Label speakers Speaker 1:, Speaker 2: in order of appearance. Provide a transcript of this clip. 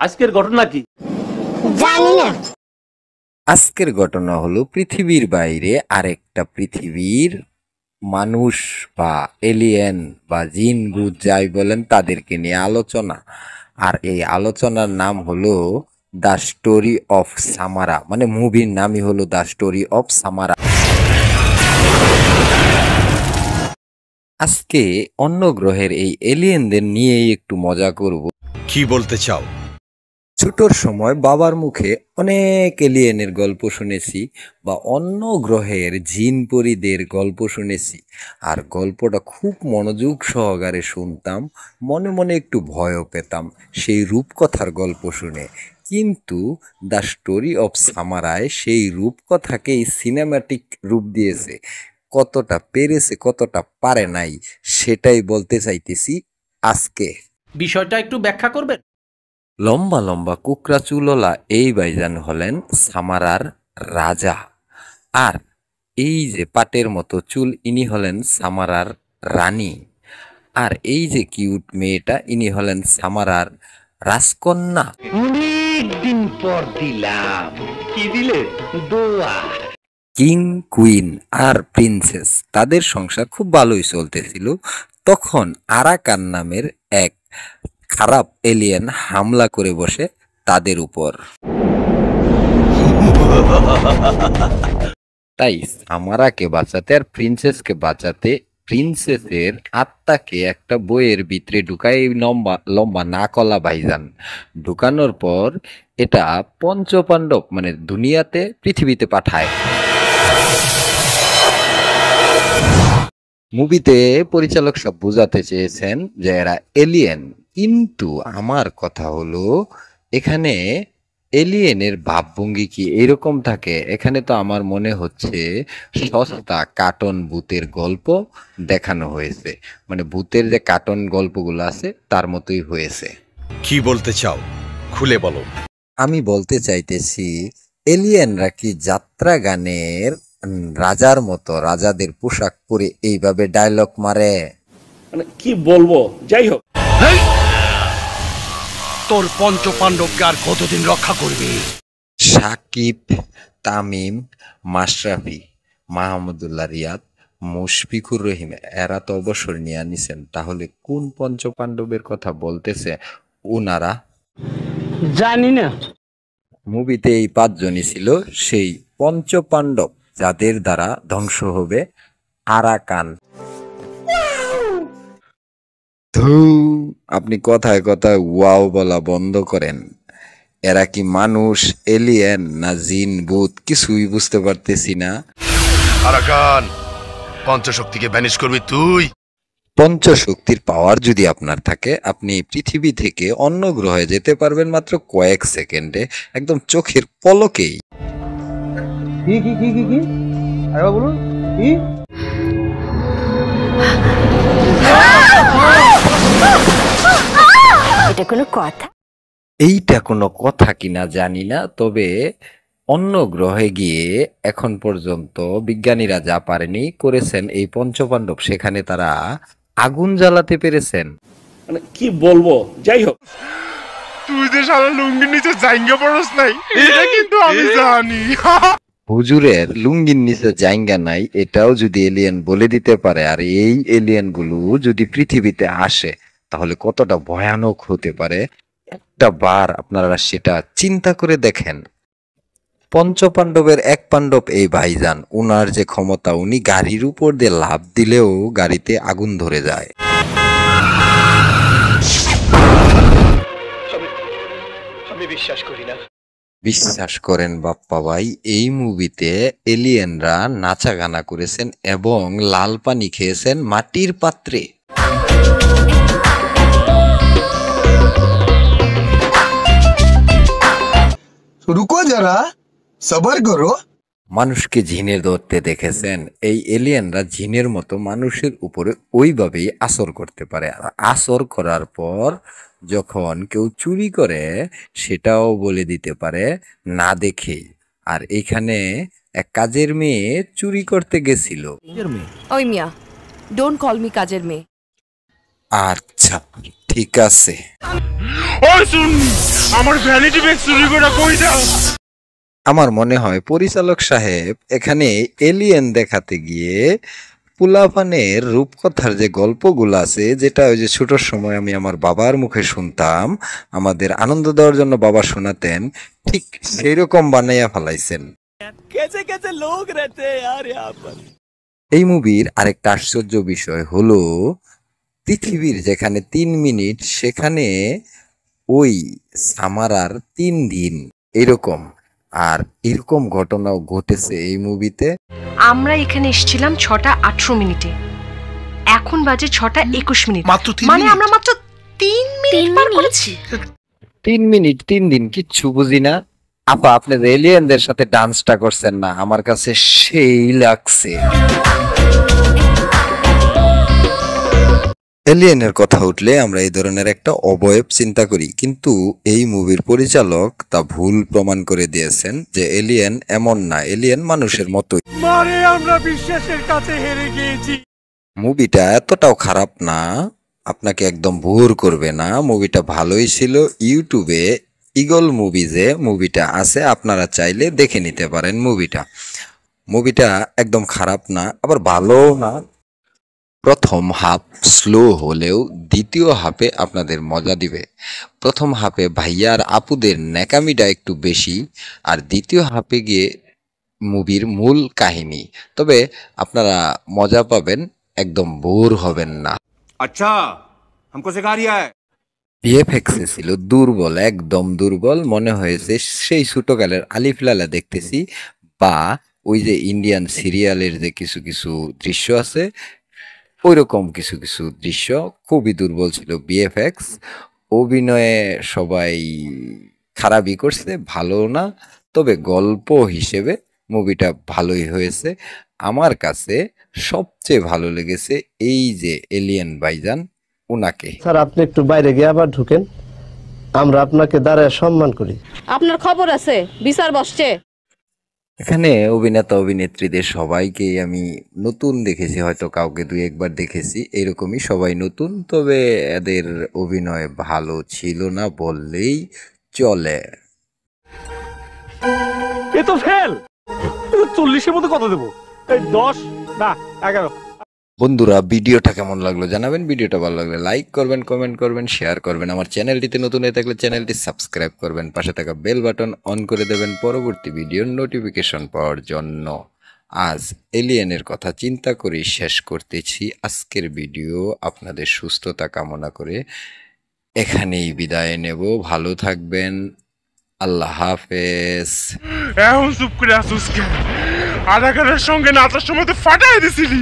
Speaker 1: আজকের ঘটনা কি
Speaker 2: জানি না।
Speaker 3: আজকের ঘটনা হলো পৃথিবীর বাইরে আরেকটা পৃথিবীর মানুষ বা এলিয়েন বা জিন ভূত যাই বলেন তাদেরকে নিয়ে আলোচনা। আর এই আলোচনার নাম হলো দ্য স্টোরি অফ সামারা, মানে মুভির নামই হলো দ্য স্টোরি অফ সামারা। আজকে অন্য গ্রহের এই এলিয়েনদের নিয়েই একটু মজা করব।
Speaker 4: কি বলতে চাও?
Speaker 3: ছোটর সময় বাবার মুখে অনেক এলিয়েনের গল্প শুনেছি বা অন্য গ্রহের জিন পরীদের গল্প শুনেছি, আর গল্পটা খুব মনোযোগ সহকারে শুনতাম, মনে মনে একটু ভয়ও পেতাম সেই রূপকথার গল্প শুনে। কিন্তু দ্য স্টোরি অফ সামারায় সেই রূপকথাকেই সিনেম্যাটিক রূপ দিয়েছে। কতটা পেরেছে কতটা পারে নাই সেটাই বলতে চাইতেছি আজকে।
Speaker 1: বিষয়টা একটু ব্যাখ্যা করবেন?
Speaker 3: লম্বা লম্বা কুকরা চুলওয়ালা এই ভাইজান হলেন সামারার রাজা, আর এই যে পাটের মতো চুল ইনি হলেন সামারার রানী, আর এই যে কিউট মেয়েটা ইনি হলেন সামারার রাজকন্যা।
Speaker 5: অনেকদিন পর দিলাম। কি দিলে? দোয়া।
Speaker 3: কিং কুইন আর প্রিন্সেস তাদের সংসার খুব ভালোই চলতেছিল। তখন আরাকান নামের এক খারাপ এলিয়েন হামলা করে বসে তাদের উপর। তাই সামারাকে বাঁচাতে আর প্রিন্সেসকে বাঁচাতে প্রিন্সেসের আত্মাকে একটা বইয়ের ভিতরে ঢুকায়, লম্বা লম্বা না কলা ভাইজান। ঢুকানোর পর এটা পঞ্চপাণ্ডব মানে দুনিয়াতে পৃথিবীতে পাঠায়। মুভিতে পরিচালক সব বোঝাতে চেয়েছেন যে এরা এলিয়েন, কিন্তু আমার কথা হলো এখানে এলিয়েনের ভাবভঙ্গি কি এরকম থাকে? এখানে তো আমার মনে হচ্ছে সস্তা কার্টুন ভূতের গল্প দেখানো হয়েছে, মানে ভূতের যে কার্টুন গল্পগুলো আছে তার মতোই হয়েছে।
Speaker 4: কি বলতে চাও খুলে বলো।
Speaker 3: আমি বলতে চাইতেছি এলিয়েনরা কি যাত্রা গানের রাজার মতো রাজাদের পোশাক পরে এইভাবে ডায়লগ মারে?
Speaker 1: মানে কি বলবো, যাই হোক।
Speaker 4: তোর পঞ্চপাণ্ডবকে আর কতদিন রক্ষা করবি?
Speaker 3: সাকিব, তামিম, মাশরাফি, মাহমুদুল্লাহ রিয়াদ, মুশফিকুর রহিম এরা তো অবসর নিয়ে নিছেন, তাহলে কোন পঞ্চপাণ্ডবের কথা বলতেছে ওনারা?
Speaker 5: জানি না।
Speaker 3: মুভিতে এই পাঁচজনই ছিল সেই পঞ্চপাণ্ডব যাদের দ্বারা ধ্বংস হবে আরাকান। আপনি কথায় কথায় ওয়াও বলা বন্ধ করেন। এরা কি মানুষ, এলিয়েন না জিন ভূত কিছুই বুঝতে পারতেছি না।
Speaker 4: আরাকান পঞ্চশক্তিকে ভ্যানিশ করবি তুই?
Speaker 3: পঞ্চশক্তির পাওয়ার যদি আপনার থাকে আপনি পৃথিবী থেকে অন্য গ্রহে যেতে পারবেন মাত্র কয়েক সেকেন্ডে, একদম চোখের পলকেই।
Speaker 6: কি কি কি কি কি আরে বলুন কি?
Speaker 2: এটা কোনো কথা?
Speaker 3: এইটা কোনো কথা কিনা জানি না, তবে অন্য গ্রহে গিয়ে এখন পর্যন্ত বিজ্ঞানীরা যা পারেনি করেছেন এই পঞ্চপাণ্ডব, সেখানে তারা আগুন জ্বালাতে পেরেছেন।
Speaker 1: মানে কি বলবো, যাই হোক।
Speaker 4: তুই যে সারা লুঙ্গির নিচে জাইঙ্গা পড়স নাই এটা কিন্তু আমি জানি।
Speaker 3: হুজুরের লুঙ্গির নিচে জায়গা নাই এটাও যদি এলিয়েন বলে দিতে পারে, আর এই এলিয়েন গুলো যদি পৃথিবীতে আসে তাহলে কতটা ভয়ানক হতে পারে একটা বার আপনারা সেটা চিন্তা করে দেখেন। পঞ্চপাণ্ডবের এক পাণ্ডব এই ভাইজান, উনার যে ক্ষমতা, উনি গাড়ির উপর দিয়ে লাফ দিলেও গাড়িতে আগুন ধরে যায়।
Speaker 5: আমি বিশ্বাস করি না।
Speaker 3: বিশ্বাস করেন বাপ্পা ভাই, এই মুভিতে এলিয়েনরা নাচা গানা করেছেন এবং লাল পানি খেয়েছেন মাটির পাত্রে।
Speaker 6: রুকো যারা, সবার করো।
Speaker 3: মানুষকে জিনে ধরতে দেখেছেন, এই এলিয়েনরা জিনের মতো মানুষের উপরে ওইভাবেই আসর করতে পারে, আর আসর করার পর যখন কেউ চুরি করে সেটাও বলে দিতে পারে না দেখে। আর এখানে এক কাজের মেয়ে চুরি করতে গেছিল।
Speaker 2: ওই মিয়া,
Speaker 7: ডোন্ট কল মি কাজের মেয়ে।
Speaker 3: আচ্ছা ঠিক আছে।
Speaker 4: ওই শুন, আমার ভ্যানিটি ব্যাগ চুরি করে কই দাও।
Speaker 3: আমার মনে হয় পরিচালক সাহেব এখানে এলিয়েন দেখাতে গিয়ে পোলাপানের রূপকথার যে গল্পগুলো আছে, যেটা ওই যে ছোটোর সময় আমি আমার বাবার মুখে শুনতাম, আমাদের আনন্দ দেওয়ার জন্য বাবা শোনাতেন, ঠিক সেই রকম বানাইয়া ফেলাইছেন। এই মুভির আরেকটা আশ্চর্য বিষয় হলো পৃথিবীর যেখানে 3 মিনিট সেখানে ওই সামারার 3 দিন এরকম। আর এরকম ঘটনাও ঘটেছে এই মুভিতে।
Speaker 7: আমরা এখানে এসেছিলাম 6টা 18 মিনিটে, এখন বাজে 6টা 21 মিনিট, মানে আমরা মাত্র 3 মিনিট পার করেছি।
Speaker 3: 3 মিনিট 3 দিন কিচ্ছু বুঝি না। আপা আপনি এলিয়েনদের সাথে ডান্সটা করছেন না, আমার কাছে সেই লাগছে। এলিয়েনের কথা উঠলে আমরা এই ধরনের একটা অবয়ব চিন্তা করি, কিন্তু এই মুভির পরিচালক তা ভুল প্রমাণ করে দিয়েছেন যে এলিয়েন এমন না, এলিয়েন মানুষের মতোই।
Speaker 5: মারে আমরা বিশ্বাসের কাছে হেরে গিয়েছি।
Speaker 3: মুভিটা এতটাও খারাপ না, আপনাকে একদম বোর করবে না, মুভিটা ভালোই ছিল। ইউটিউবে ইগল মুভিজে মুভিটা আছে, আপনারা চাইলে দেখে নিতে পারেন। মুভিটা একদম খারাপ না, আবার ভালোও না। প্রথম হাফ স্লো হলেও দ্বিতীয় হাফে আপনাদের মজা দিবে। প্রথম হাফে ভাইয়া আর আপুদের ন্যাকামিটা একটু বেশি, আর দ্বিতীয় হাফে গিয়ে মুভির মূল কাহিনী। তবে আপনারা মজা পাবেন, একদম বোর হবেন না।
Speaker 5: আচ্ছা हमको सिखा रिया है।
Speaker 3: ভিএফএক্স ছিল দুর্বল, একদম দুর্বল। মনে হয়েছে সেই ছোটকালের আলিফ লালা দেখতেছি, বা ওই যে ইন্ডিয়ান সিরিয়ালের যে কিছু কিছু দৃশ্য আছে ওইরকম কিছু কিছু দৃশ্য। খুবই দুর্বল ছিল ভিএফএক্স। অভিনয়ে সবাই খারাপই করছে, ভালো না। তবে গল্প হিসেবে মুভিটা ভালোই হয়েছে। আমার কাছে সবচেয়ে ভালো লেগেছে এই যে এলিয়েন ভাইজান, ওনাকে।
Speaker 8: স্যার আপনি একটু বাইরে গিয়ে আবার ঢুকেন, আমরা আপনাকে দাঁড়ায় সম্মান করি।
Speaker 7: আপনার খবর আছে, বিচার বসছে।
Speaker 3: এখানে অভিনেতা অভিনেত্রীদের সবাইকেই আমি নতুন দেখেছি, হয়তো কাউকে 2-1 দেখেছি, এরকমই সবাই নতুন। তবে এদের অভিনয় ভালো ছিল না বললেই চলে।
Speaker 5: এ তো ফেল। 40-এর মধ্যে কত দেবো? 10 না 11।
Speaker 3: বন্ধুরা ভিডিওটা কেমন লাগলো জানাবেন। ভিডিওটা ভালো লাগলে লাইক করবেন, কমেন্ট করবেন, শেয়ার করবেন। আমার চ্যানেলটিতে নতুন হয়ে থাকলে চ্যানেলটি সাবস্ক্রাইব করবেন, পাশে থাকা বেল বাটন অন করে দেবেন পরবর্তী ভিডিওর নোটিফিকেশন পাওয়ার জন্য। আজ এলিয়েনের কথা চিন্তা করে শেষ করতেছি আজকের ভিডিও। আপনাদের সুস্থতা কামনা করে এখানেই বিদায় নেব। ভালো থাকবেন, আল্লাহ হাফেজ।
Speaker 4: এখন চুপ করে আসুস কেন? আধাকারের সঙ্গে নাচার সময় তো ফাটাই দিছিলি।